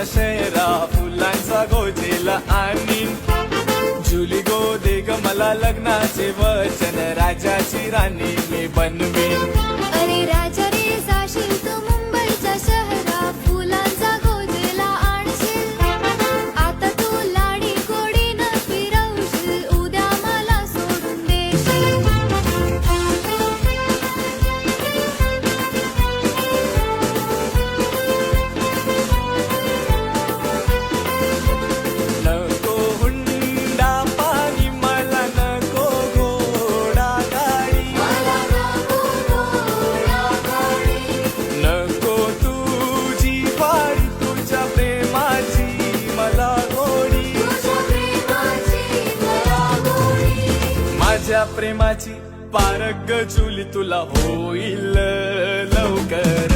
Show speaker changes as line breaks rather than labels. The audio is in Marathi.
शहरा फुलांचा गोजेला आणि जुली गो दे ग मला लग्नाचे वचन राजाची राणी मी बनवीन.
अरे राजा रे जाशील तू मुंबईच्या शहरा फुलांचा गोजेला आणशील. आता तू लाडी गोडीनं फिरवशील उद्या मला सोडून देशील.
नको हुंडा पाणी मला नको घोडा गाडी.
मला नको घोडा गाडी.
नको तुझी वाडी तुझ्या प्रेमाची मला गोडी.
तुझ्या प्रेमाची मला गोडी.
माझ्या प्रेमाची पारग जुली तुला होईल लवकर.